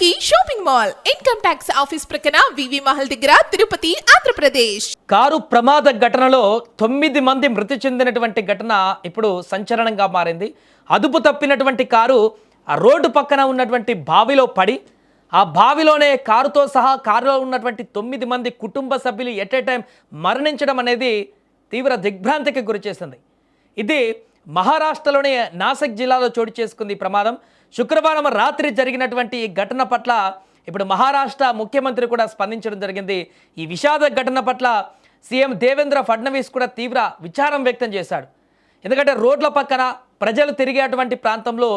రాజుకి shopping mall income tax office ప్రక్కన వివి మహల్ దగ్గర తిరుపతి ఆంధ్రప్రదేశ్. కారు ప్రమాద ఘటనలో 9 మంది మృతి చెందినటువంటి ఘటన ఇప్పుడు సంచలనంగా మారింది. అదుపు తప్పినటువంటి కారు ఆ రోడ్డు పక్కన ఉన్నటువంటి బావిలో పడి ఆ బావిలోనే కారుతో సహా కారులో ఉన్నటువంటి 9 మంది కుటుంబ సభ్యులు ఎట్ ఏ టైం మరణించడం అనేది తీవ్ర దిగ్భ్రాంతికి గురిచేసింది. ఇది మహారాష్ట్రలోని నాసిక్ జిల్లాలో చోటు చేసుకుంది ప్రమాదం. శుక్రవారం రాత్రి జరిగినటువంటి ఈ ఘటన పట్ల ఇప్పుడు మహారాష్ట్ర ముఖ్యమంత్రి కూడా స్పందించడం జరిగింది. ఈ విషాద ఘటన పట్ల సీఎం దేవేంద్ర ఫడ్నవీస్ కూడా తీవ్ర విచారం వ్యక్తం చేశాడు. ఎందుకంటే రోడ్ల పక్కన ప్రజలు తిరిగేటువంటి ప్రాంతంలో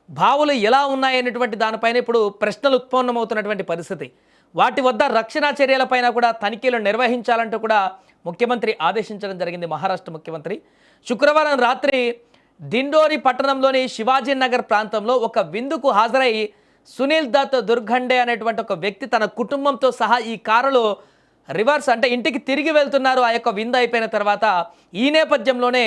బావులు ఎలా ఉన్నాయనేటువంటి దానిపైన ఇప్పుడు ప్రశ్నలు ఉత్పన్నమవుతున్నటువంటి పరిస్థితి. వాటి వద్ద రక్షణ చర్యలపైన కూడా తనిఖీలు నిర్వహించాలంటూ కూడా ముఖ్యమంత్రి ఆదేశించడం జరిగింది. మహారాష్ట్ర ముఖ్యమంత్రి శుక్రవారం రాత్రి దిండోరి పట్టణంలోని శివాజీ నగర్ ప్రాంతంలో ఒక విందుకు హాజరై సునీల్ దత్ దుర్గండే అనేటువంటి ఒక వ్యక్తి తన కుటుంబంతో సహా ఈ కారులో రివర్స్ అంటే ఇంటికి తిరిగి వెళ్తున్నారు. ఆ యొక్క విందు అయిపోయిన తర్వాత ఈ నేపథ్యంలోనే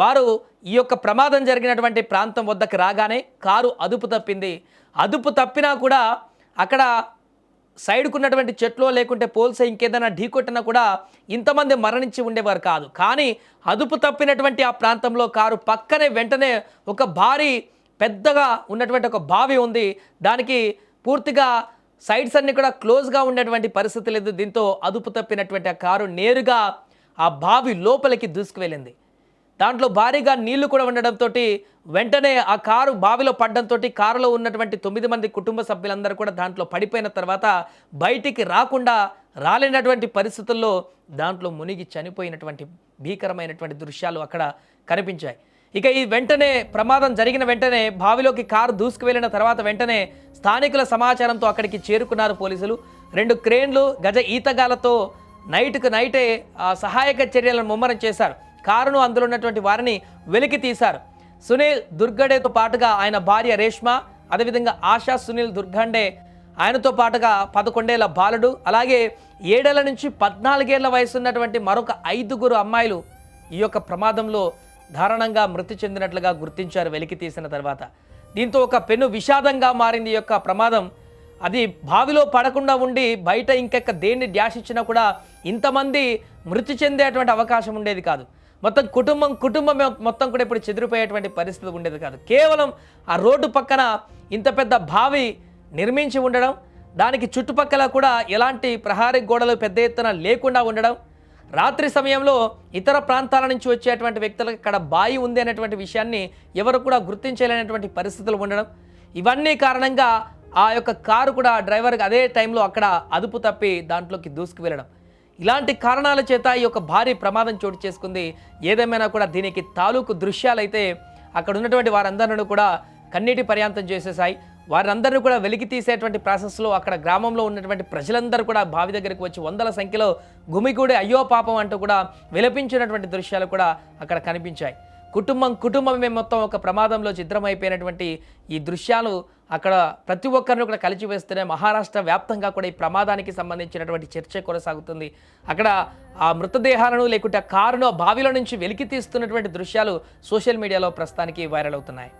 వారు ఈ యొక్క ప్రమాదం జరిగినటువంటి ప్రాంతం వద్దకు రాగానే కారు అదుపు తప్పింది. అదుపు తప్పినా కూడా అక్కడ సైడ్కు ఉన్నటువంటి చెట్లు లేకుంటే పోల్స్ ఇంకేదైనా ఢీకొట్టినా కూడా ఇంతమంది మరణించి ఉండేవారు కాదు. కానీ అదుపు తప్పినటువంటి ఆ ప్రాంతంలో కారు పక్కనే వెంటనే ఒక భారీ పెద్దగా ఉన్నటువంటి ఒక బావి ఉంది. దానికి పూర్తిగా సైడ్స్ అన్ని కూడా క్లోజ్గా ఉండేటువంటి పరిస్థితి లేదు. దీంతో అదుపు తప్పినటువంటి ఆ కారు నేరుగా ఆ బావి లోపలికి దూసుకువెళ్ళింది. దాంట్లో భారీగా నీళ్లు కూడా ఉండడంతో వెంటనే ఆ కారు బావిలో పడడంతో కారులో ఉన్నటువంటి 9 మంది కుటుంబ సభ్యులందరూ కూడా దాంట్లో పడిపోయిన తర్వాత బయటికి రాలేనటువంటి పరిస్థితుల్లో దాంట్లో మునిగి చనిపోయినటువంటి భీకరమైనటువంటి దృశ్యాలు అక్కడ కనిపించాయి. ఇక ఈ వెంటనే ప్రమాదం జరిగిన వెంటనే బావిలోకి కారు దూసుకువెళ్ళిన తర్వాత వెంటనే స్థానికుల సమాచారంతో అక్కడికి చేరుకున్నారు పోలీసులు. 2 క్రేన్లు గజ ఈతగాలతో నైటే సహాయక చర్యలను ముమ్మరం చేశారు. కారును అందులో ఉన్నటువంటి వారిని వెలికి తీశారు. సునీల్ దుర్గండేతో పాటుగా ఆయన భార్య రేష్మ, అదేవిధంగా ఆశా సునీల్ దుర్గండే ఆయనతో పాటుగా 11 ఏళ్ల బాలుడు, అలాగే 7 ఏళ్ల నుంచి 14 ఏళ్ల వయసు ఉన్నటువంటి మరొక 5 అమ్మాయిలు ఈ యొక్క ప్రమాదంలో దారుణంగా మృతి చెందినట్లుగా గుర్తించారు వెలికి తీసిన తర్వాత. దీంతో ఒక పెను విషాదంగా మారింది ఈ యొక్క ప్రమాదం. అది బావిలో పడకుండా ఉండి బయట ఇంకెక్క దేన్ని డ్యాష్ ఇచ్చినా కూడా ఇంతమంది మృతి చెందేటువంటి అవకాశం ఉండేది కాదు. మొత్తం కుటుంబం మొత్తం కూడా ఇప్పుడు చెదిరిపోయేటువంటి పరిస్థితి ఉండేది కాదు. కేవలం ఆ రోడ్డు పక్కన ఇంత పెద్ద బావి నిర్మించి ఉండడం, దానికి చుట్టుపక్కల కూడా ఎలాంటి ప్రహారీ గోడలు పెద్ద ఎత్తున లేకుండా ఉండడం, రాత్రి సమయంలో ఇతర ప్రాంతాల నుంచి వచ్చేటువంటి వ్యక్తులకు అక్కడ బావి ఉంది అనేటువంటి విషయాన్ని ఎవరు కూడా గుర్తించలేనటువంటి పరిస్థితులు ఉండడం, ఇవన్నీ కారణంగా ఆ యొక్క కారు కూడా డ్రైవర్కి అదే టైంలో అక్కడ అదుపు తప్పి దాంట్లోకి దూసుకు వెళ్ళడం, ఇలాంటి కారణాల చేత ఈ యొక్క భారీ ప్రమాదం చోటు చేసుకుంది. ఏదేమైనా కూడా దీనికి తాలూకు దృశ్యాలైతే అక్కడ ఉన్నటువంటి వారందరినీ కూడా కన్నీటి పర్యాంతం చేసేసాయి. వారందరినీ కూడా వెలికి తీసేటువంటి ప్రాసెస్లో అక్కడ గ్రామంలో ఉన్నటువంటి ప్రజలందరూ కూడా బావి దగ్గరికి వచ్చి వందల సంఖ్యలో గుమిగూడి అయ్యో పాపం అంటూ కూడా విలపించినటువంటి దృశ్యాలు కూడా అక్కడ కనిపించాయి. కుటుంబమే మొత్తం ఒక ప్రమాదంలో ఛిద్రమైపోయినటువంటి ఈ దృశ్యాలు అక్కడ ప్రతి ఒక్కరిని కూడా కలిచివేస్తున్నాయి. మహారాష్ట్ర వ్యాప్తంగా కూడా ఈ ప్రమాదానికి సంబంధించినటువంటి చర్చ కొనసాగుతుంది. అక్కడ ఆ మృతదేహాలను లేకుంటే ఆ కారును బావిలో నుంచి వెలికి తీస్తున్నటువంటి దృశ్యాలు సోషల్ మీడియాలో ప్రస్తుతానికి వైరల్ అవుతున్నాయి.